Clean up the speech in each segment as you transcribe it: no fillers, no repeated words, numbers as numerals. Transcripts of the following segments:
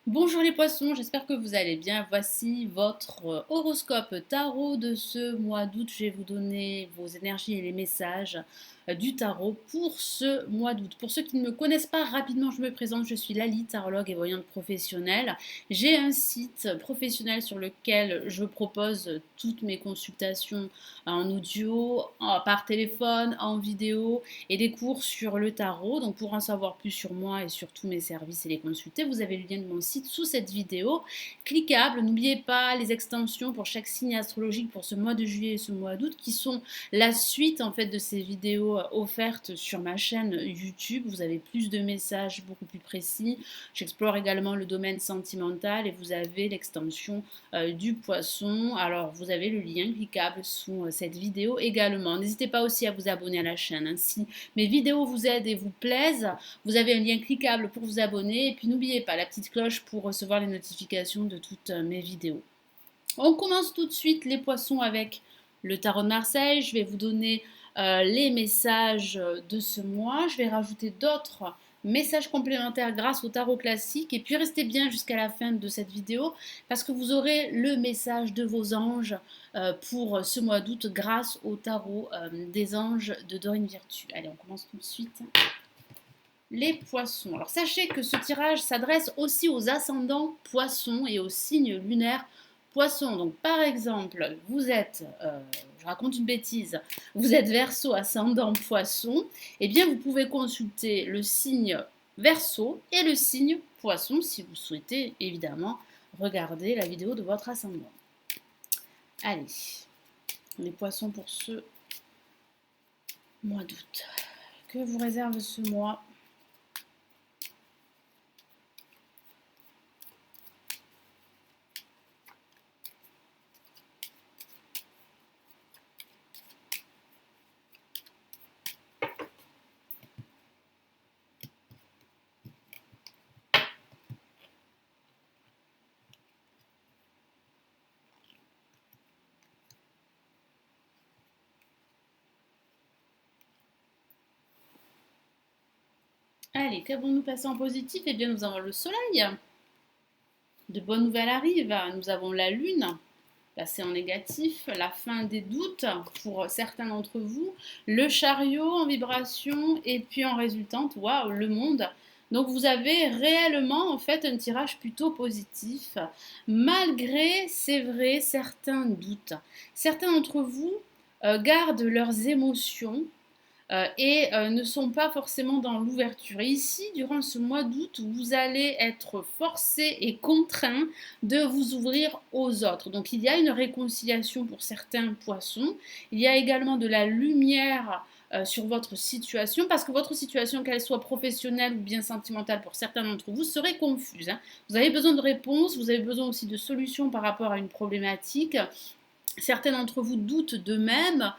Bonjour les poissons, j'espère que vous allez bien. Voici votre horoscope tarot de ce mois d'août. Je vais vous donner vos énergies et les messages du tarot pour ce mois d'août. Pour ceux qui ne me connaissent pas, rapidement je me présente. Je suis Lali, tarologue et voyante professionnelle. J'ai un site professionnel sur lequel je propose toutes mes consultations en audio, par téléphone, en vidéo et des cours sur le tarot. Donc pour en savoir plus sur moi et sur tous mes services et les consulter, vous avez le lien de mon site sous cette vidéo. Cliquable, n'oubliez pas les extensions pour chaque signe astrologique pour ce mois de juillet et ce mois d'août qui sont la suite en fait de ces vidéos offertes sur ma chaîne YouTube. Vous avez plus de messages beaucoup plus précis. J'explore également le domaine sentimental et vous avez l'extension du poisson. Alors vous avez le lien cliquable sous cette vidéo également. N'hésitez pas aussi à vous abonner à la chaîne. Si mes vidéos vous aident et vous plaisent, vous avez un lien cliquable pour vous abonner. Et puis n'oubliez pas la petite cloche pour recevoir les notifications de toutes mes vidéos. On commence tout de suite les poissons avec le tarot de Marseille. Je vais vous donner les messages de ce mois. Je vais rajouter d'autres messages complémentaires grâce au tarot classique. Et puis restez bien jusqu'à la fin de cette vidéo parce que vous aurez le message de vos anges pour ce mois d'août grâce au tarot des anges de Dorine Virtue. Allez, on commence tout de suite. Les poissons. Alors sachez que ce tirage s'adresse aussi aux ascendants poissons et aux signes lunaires poissons. Donc par exemple, vous êtes, je raconte une bêtise, vous êtes Verseau ascendant poisson, eh bien vous pouvez consulter le signe Verseau et le signe poisson si vous souhaitez évidemment regarder la vidéo de votre ascendant. Allez, les poissons pour ce mois d'août. Que vous réserve ce mois? Allez, qu'avons-nous passé en positif? Eh bien, nous avons le soleil. De bonnes nouvelles arrivent. Nous avons la lune passée en négatif, la fin des doutes pour certains d'entre vous, le chariot en vibration et puis en résultante, waouh, le monde. Donc vous avez réellement en fait un tirage plutôt positif, malgré, c'est vrai, certains doutes. Certains d'entre vous gardent leurs émotions et ne sont pas forcément dans l'ouverture. Et ici, durant ce mois d'août, vous allez être forcé et contraint de vous ouvrir aux autres. Donc il y a une réconciliation pour certains poissons. Il y a également de la lumière sur votre situation, parce que votre situation, qu'elle soit professionnelle ou bien sentimentale pour certains d'entre vous, serait confuse. Vous avez besoin de réponses, vous avez besoin aussi de solutions par rapport à une problématique. Certains d'entre vous doutent d'eux-mêmes.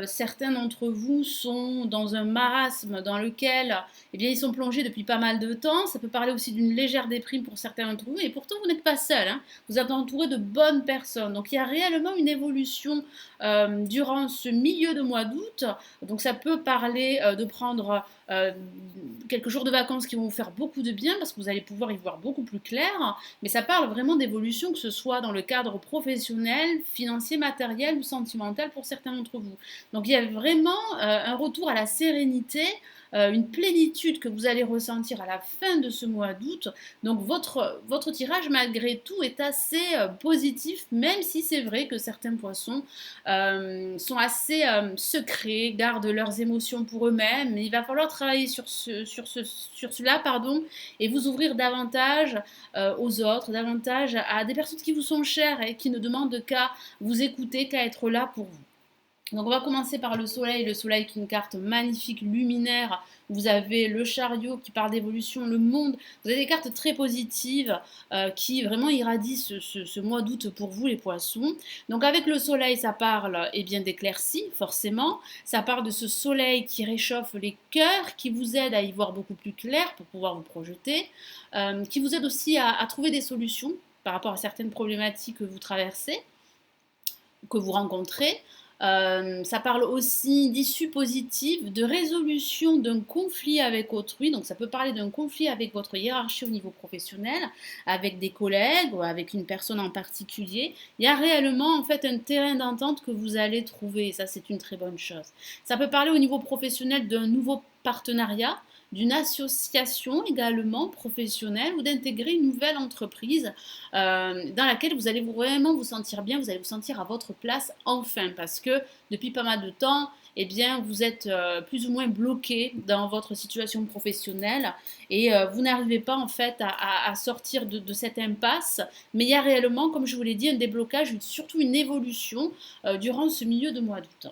Certains d'entre vous sont dans un marasme dans lequel eh bien, ils sont plongés depuis pas mal de temps. Ça peut parler aussi d'une légère déprime pour certains d'entre vous. Et pourtant, vous n'êtes pas seul. Vous êtes entouré de bonnes personnes. Donc, il y a réellement une évolution durant ce milieu de mois d'août. Donc, ça peut parler de prendre quelques jours de vacances qui vont vous faire beaucoup de bien parce que vous allez pouvoir y voir beaucoup plus clair. Mais ça parle vraiment d'évolution, que ce soit dans le cadre professionnel, financier, matériel ou sentimental pour certains d'entre vous. Donc il y a vraiment un retour à la sérénité, une plénitude que vous allez ressentir à la fin de ce mois d'août. Donc votre tirage, malgré tout, est assez positif, même si c'est vrai que certains poissons sont assez secrets, gardent leurs émotions pour eux-mêmes. Il va falloir travailler sur cela, pardon, et vous ouvrir davantage aux autres, davantage à des personnes qui vous sont chères et qui ne demandent qu'à vous écouter, qu'à être là pour vous. Donc on va commencer par le soleil qui est une carte magnifique, luminaire. Vous avez le chariot qui parle d'évolution, le monde. Vous avez des cartes très positives qui vraiment irradient ce mois d'août pour vous les poissons. Donc avec le soleil, ça parle eh bien d'éclaircie, forcément. Ça parle de ce soleil qui réchauffe les cœurs, qui vous aide à y voir beaucoup plus clair pour pouvoir vous projeter, qui vous aide aussi à trouver des solutions par rapport à certaines problématiques que vous traversez, que vous rencontrez. Ça parle aussi d'issue positive, de résolution d'un conflit avec autrui. Donc ça peut parler d'un conflit avec votre hiérarchie au niveau professionnel, avec des collègues ou avec une personne en particulier. Il y a réellement en fait un terrain d'entente que vous allez trouver. Et ça, c'est une très bonne chose. Ça peut parler au niveau professionnel d'un nouveau partenariat, d'une association également professionnelle ou d'intégrer une nouvelle entreprise dans laquelle vous allez vraiment vous sentir bien, vous allez vous sentir à votre place enfin, parce que depuis pas mal de temps, eh bien, vous êtes plus ou moins bloqué dans votre situation professionnelle et vous n'arrivez pas en fait à sortir de cette impasse. Mais il y a réellement, comme je vous l'ai dit, un déblocage, surtout une évolution durant ce milieu de mois d'août.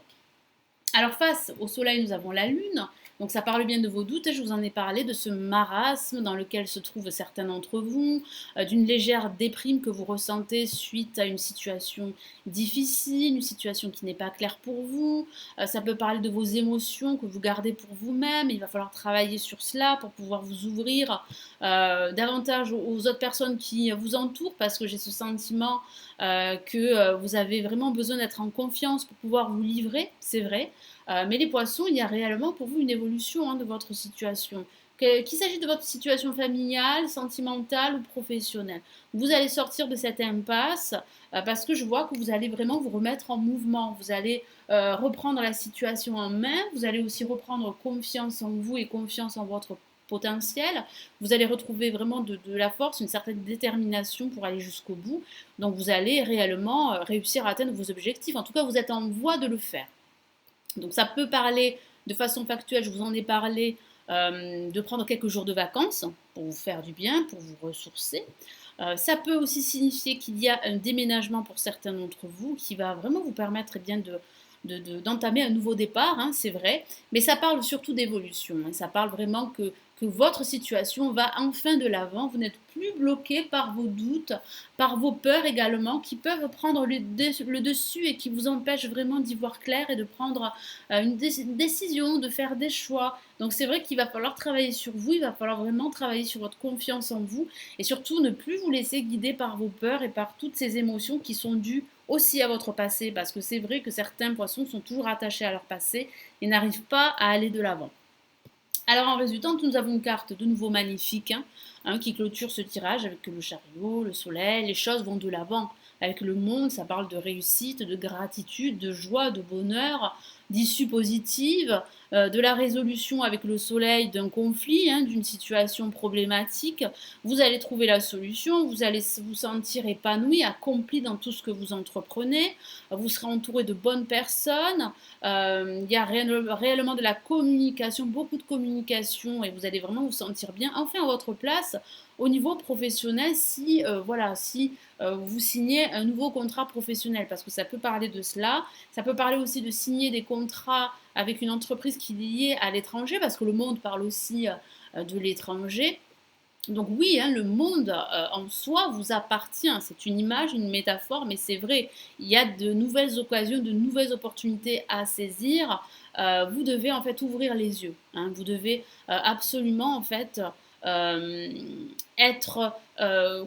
Alors face au soleil, nous avons la lune. Donc ça parle bien de vos doutes, et je vous en ai parlé, de ce marasme dans lequel se trouvent certains d'entre vous, d'une légère déprime que vous ressentez suite à une situation difficile, une situation qui n'est pas claire pour vous. Ça peut parler de vos émotions que vous gardez pour vous-même. Il va falloir travailler sur cela pour pouvoir vous ouvrir davantage aux autres personnes qui vous entourent, parce que j'ai ce sentiment que vous avez vraiment besoin d'être en confiance pour pouvoir vous livrer, c'est vrai. Mais les poissons, il y a réellement pour vous une évolution de votre situation. Qu'il s'agisse de votre situation familiale, sentimentale ou professionnelle. Vous allez sortir de cette impasse parce que je vois que vous allez vraiment vous remettre en mouvement. Vous allez reprendre la situation en main. Vous allez aussi reprendre confiance en vous et confiance en votre potentiel. Vous allez retrouver vraiment de la force, une certaine détermination pour aller jusqu'au bout. Donc vous allez réellement réussir à atteindre vos objectifs. En tout cas, vous êtes en voie de le faire. Donc ça peut parler de façon factuelle, je vous en ai parlé, de prendre quelques jours de vacances pour vous faire du bien, pour vous ressourcer. Ça peut aussi signifier qu'il y a un déménagement pour certains d'entre vous qui va vraiment vous permettre bien d'entamer un nouveau départ, c'est vrai, mais ça parle surtout d'évolution. Ça parle vraiment que votre situation va enfin de l'avant. Vous n'êtes plus bloqué par vos doutes, par vos peurs également, qui peuvent prendre le dessus et qui vous empêchent vraiment d'y voir clair et de prendre une décision, de faire des choix. Donc c'est vrai qu'il va falloir travailler sur vous, il va falloir vraiment travailler sur votre confiance en vous et surtout ne plus vous laisser guider par vos peurs et par toutes ces émotions qui sont dues aussi à votre passé, parce que c'est vrai que certains poissons sont toujours attachés à leur passé et n'arrivent pas à aller de l'avant. Alors en résultante, nous avons une carte de nouveau magnifique qui clôture ce tirage avec le chariot, le soleil, les choses vont de l'avant. Avec le monde, ça parle de réussite, de gratitude, de joie, de bonheur, d'issue positive, de la résolution avec le soleil d'un conflit, d'une situation problématique. Vous allez trouver la solution, vous allez vous sentir épanoui, accompli dans tout ce que vous entreprenez. Vous serez entouré de bonnes personnes. Il y a réellement de la communication, beaucoup de communication, et vous allez vraiment vous sentir bien, enfin à votre place au niveau professionnel si, vous signez un nouveau contrat professionnel, parce que ça peut parler de cela. Ça peut parler aussi de signer des contrats avec une entreprise qui est liée à l'étranger, parce que le monde parle aussi de l'étranger. Donc oui, le monde en soi vous appartient, c'est une image, une métaphore, mais c'est vrai, il y a de nouvelles occasions, de nouvelles opportunités à saisir. Vous devez en fait ouvrir les yeux, vous devez absolument en fait euh, être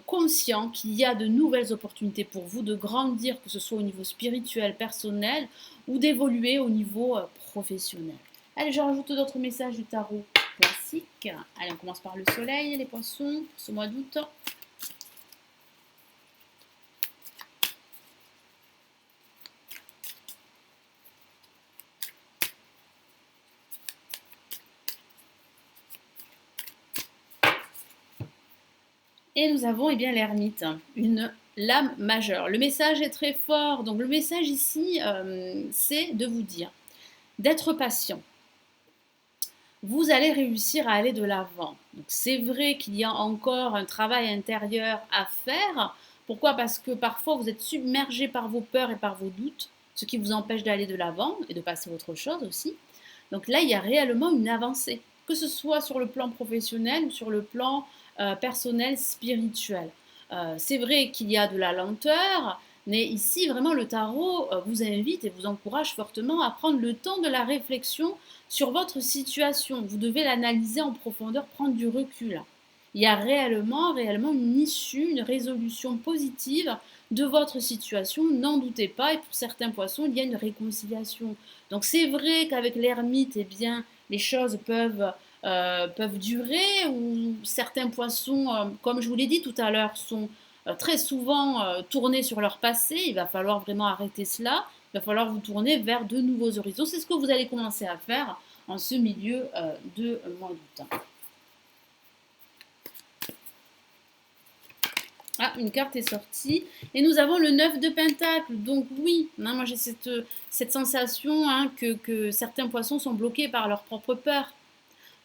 conscient qu'il y a de nouvelles opportunités pour vous de grandir, que ce soit au niveau spirituel, personnel, ou d'évoluer au niveau professionnel. Allez, je rajoute d'autres messages du tarot classique. Allez, on commence par le soleil, les poissons, pour ce mois d'août. Et nous avons bien l'ermite, une lame majeure. Le message est très fort. Donc le message ici, c'est de vous dire d'être patient. Vous allez réussir à aller de l'avant. Donc c'est vrai qu'il y a encore un travail intérieur à faire. Pourquoi? Parce que parfois vous êtes submergé par vos peurs et par vos doutes, ce qui vous empêche d'aller de l'avant et de passer à autre chose aussi. Donc là, il y a réellement une avancée, que ce soit sur le plan professionnel ou sur le plan personnel, spirituel. C'est vrai qu'il y a de la lenteur, mais ici, vraiment, le tarot vous invite et vous encourage fortement à prendre le temps de la réflexion sur votre situation. Vous devez l'analyser en profondeur, prendre du recul. il y a réellement une issue, une résolution positive de votre situation, n'en doutez pas, et pour certains poissons, il y a une réconciliation. Donc c'est vrai qu'avec l'ermite, eh bien, les choses peuvent durer, ou certains poissons, comme je vous l'ai dit tout à l'heure, sont très souvent tournés sur leur passé. Il va falloir vraiment arrêter cela. Il va falloir vous tourner vers de nouveaux horizons. C'est ce que vous allez commencer à faire en ce milieu de mois d'août. Ah, une carte est sortie. Et nous avons le 9 de Pentacle. Donc oui, hein, moi j'ai cette sensation hein, que certains poissons sont bloqués par leur propre peur,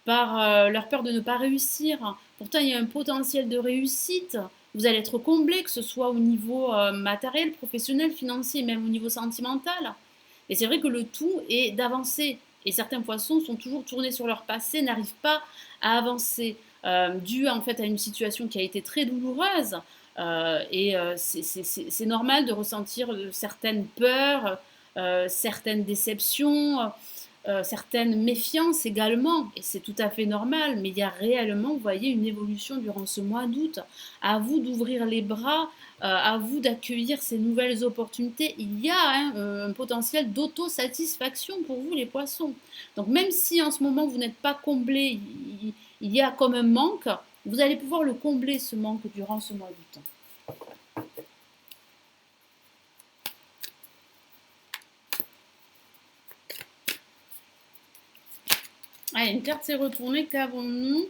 par leur peur de ne pas réussir. Pourtant, il y a un potentiel de réussite. Vous allez être comblé, que ce soit au niveau matériel, professionnel, financier, même au niveau sentimental. Et c'est vrai que le tout est d'avancer. Et certains poissons sont toujours tournés sur leur passé, n'arrivent pas à avancer, dû en fait à une situation qui a été très douloureuse. C'est normal de ressentir certaines peurs, certaines déceptions, certaines méfiances également, et c'est tout à fait normal, mais il y a réellement, vous voyez, une évolution durant ce mois d'août. À vous d'ouvrir les bras, à vous d'accueillir ces nouvelles opportunités. Il y a hein, un potentiel d'autosatisfaction pour vous, les poissons. Donc même si en ce moment vous n'êtes pas comblé, il y a comme un manque, vous allez pouvoir le combler, ce manque, durant ce mois d'août. Allez, une carte s'est retournée, qu'avons-nous?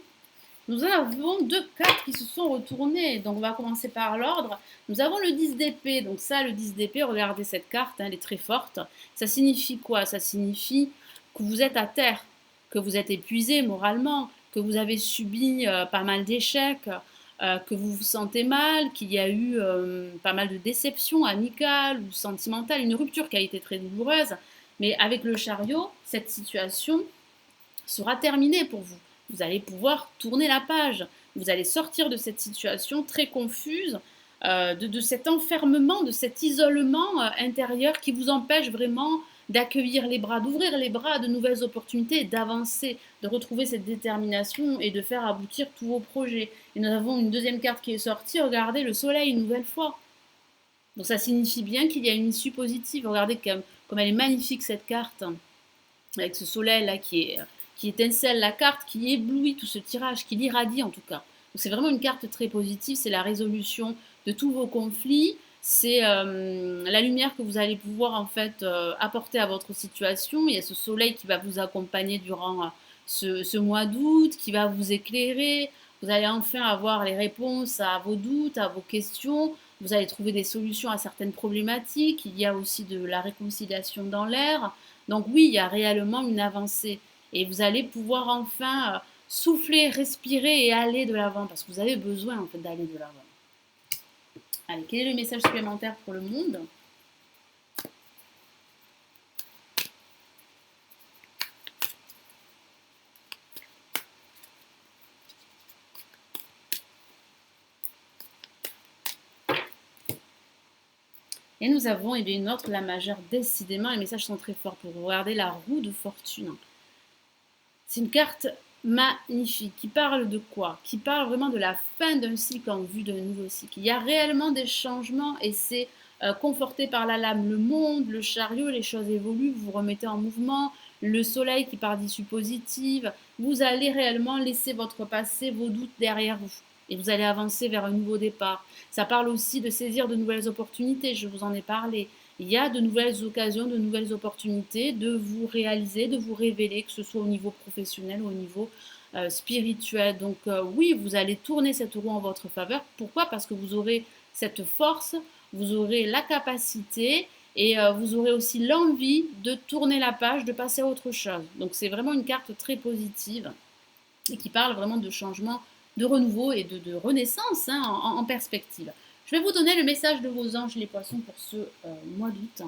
Nous avons deux cartes qui se sont retournées. Donc on va commencer par l'ordre. Nous avons le 10 d'épée. Donc ça, le 10 d'épée, regardez cette carte, hein, elle est très forte. Ça signifie quoi? Ça signifie que vous êtes à terre, que vous êtes épuisé moralement, que vous avez subi pas mal d'échecs, que vous vous sentez mal, qu'il y a eu pas mal de déceptions amicales ou sentimentales, une rupture qui a été très douloureuse. Mais avec le chariot, cette situation sera terminée pour vous. Vous allez pouvoir tourner la page. Vous allez sortir de cette situation très confuse, de cet enfermement, de cet isolement intérieur qui vous empêche vraiment d'accueillir les bras, d'ouvrir les bras à de nouvelles opportunités, d'avancer, de retrouver cette détermination et de faire aboutir tous vos projets. Et nous avons une deuxième carte qui est sortie, regardez le soleil une nouvelle fois. Donc ça signifie bien qu'il y a une issue positive. Regardez comme elle est magnifique cette carte, avec ce soleil là qui étincelle la carte, qui éblouit tout ce tirage, qui l'irradie en tout cas. C'est vraiment une carte très positive, c'est la résolution de tous vos conflits, c'est la lumière que vous allez pouvoir en fait apporter à votre situation. Il y a ce soleil qui va vous accompagner durant ce mois d'août, qui va vous éclairer. Vous allez enfin avoir les réponses à vos doutes, à vos questions. Vous allez trouver des solutions à certaines problématiques. Il y a aussi de la réconciliation dans l'air. Donc oui, il y a réellement une avancée. Et vous allez pouvoir enfin souffler, respirer et aller de l'avant, parce que vous avez besoin en fait d'aller de l'avant. Allez, quel est le message supplémentaire pour le monde? Et nous avons eh bien, une autre, la majeure, décidément, les messages sont très forts pour regarder la roue de fortune. C'est une carte magnifique qui parle de quoi? Qui parle vraiment de la fin d'un cycle en vue d'un nouveau cycle. Il y a réellement des changements et c'est conforté par la lame. Le monde, le chariot, les choses évoluent, vous vous remettez en mouvement. Le soleil qui part d'issue positive. Vous allez réellement laisser votre passé, vos doutes derrière vous. Et vous allez avancer vers un nouveau départ. Ça parle aussi de saisir de nouvelles opportunités, je vous en ai parlé. Il y a de nouvelles occasions, de nouvelles opportunités de vous réaliser, de vous révéler, que ce soit au niveau professionnel ou au niveau spirituel. Donc oui, vous allez tourner cette roue en votre faveur. Pourquoi? Parce que vous aurez cette force, vous aurez la capacité et vous aurez aussi l'envie de tourner la page, de passer à autre chose. Donc c'est vraiment une carte très positive et qui parle vraiment de changement, de renouveau et de renaissance hein, en perspective. Je vais vous donner le message de vos anges, les poissons, pour ce mois d'août.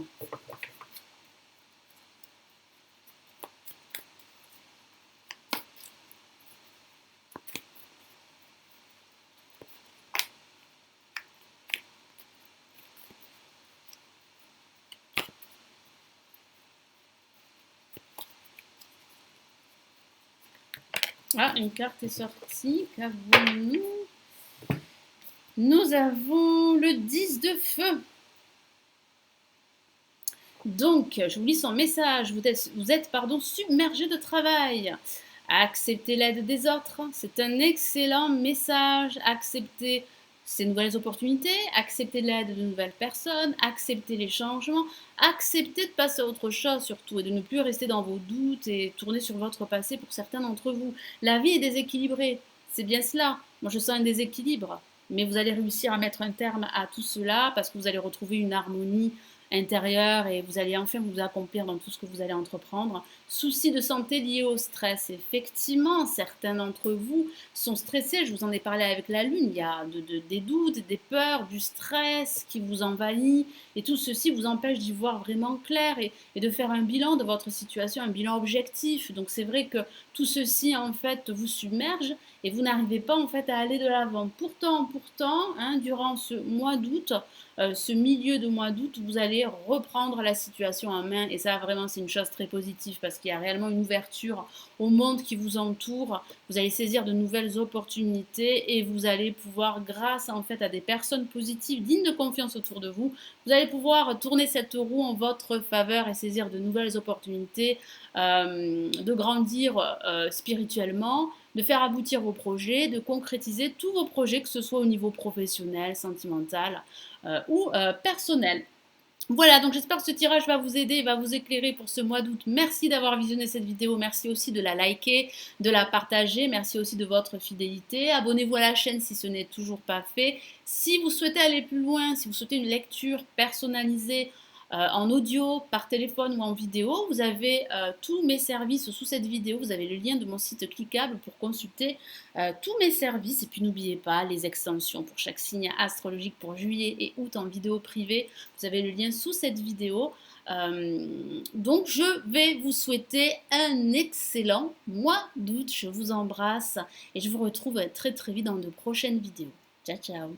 Ah, une carte est sortie. Qu'avons-nous? Nous avons le 10 de feu. Donc, je vous lis son message. Vous êtes submergé de travail. Acceptez l'aide des autres. C'est un excellent message. Acceptez ces nouvelles opportunités. Acceptez l'aide de nouvelles personnes. Acceptez les changements. Acceptez de passer à autre chose surtout et de ne plus rester dans vos doutes et tourner sur votre passé pour certains d'entre vous. La vie est déséquilibrée. C'est bien cela. Moi, je sens un déséquilibre. Mais vous allez réussir à mettre un terme à tout cela parce que vous allez retrouver une harmonie intérieur et vous allez enfin vous accomplir dans tout ce que vous allez entreprendre. Soucis de santé liés au stress. Effectivement, certains d'entre vous sont stressés. Je vous en ai parlé avec la lune. Il y a des doutes, des peurs, du stress qui vous envahit. Et tout ceci vous empêche d'y voir vraiment clair et de faire un bilan de votre situation, un bilan objectif. Donc c'est vrai que tout ceci en fait vous submerge et vous n'arrivez pas en fait à aller de l'avant. Pourtant, hein, durant ce mois d'août, ce milieu de mois d'août, vous allez reprendre la situation en main et ça vraiment c'est une chose très positive parce qu'il y a réellement une ouverture au monde qui vous entoure. Vous allez saisir de nouvelles opportunités et vous allez pouvoir, grâce en fait à des personnes positives, dignes de confiance autour de vous, vous allez pouvoir tourner cette roue en votre faveur et saisir de nouvelles opportunités, de grandir spirituellement, de faire aboutir vos projets, de concrétiser tous vos projets, que ce soit au niveau professionnel, sentimental ou personnel. Voilà, donc j'espère que ce tirage va vous aider, va vous éclairer pour ce mois d'août. Merci d'avoir visionné cette vidéo, merci aussi de la liker, de la partager, merci aussi de votre fidélité. Abonnez-vous à la chaîne si ce n'est toujours pas fait. Si vous souhaitez aller plus loin, si vous souhaitez une lecture personnalisée en audio, par téléphone ou en vidéo, vous avez tous mes services sous cette vidéo. Vous avez le lien de mon site cliquable pour consulter tous mes services. Et puis n'oubliez pas les extensions pour chaque signe astrologique pour juillet et août en vidéo privée. Vous avez le lien sous cette vidéo. Donc je vais vous souhaiter un excellent mois d'août. Je vous embrasse et je vous retrouve très très vite dans de prochaines vidéos. Ciao ciao.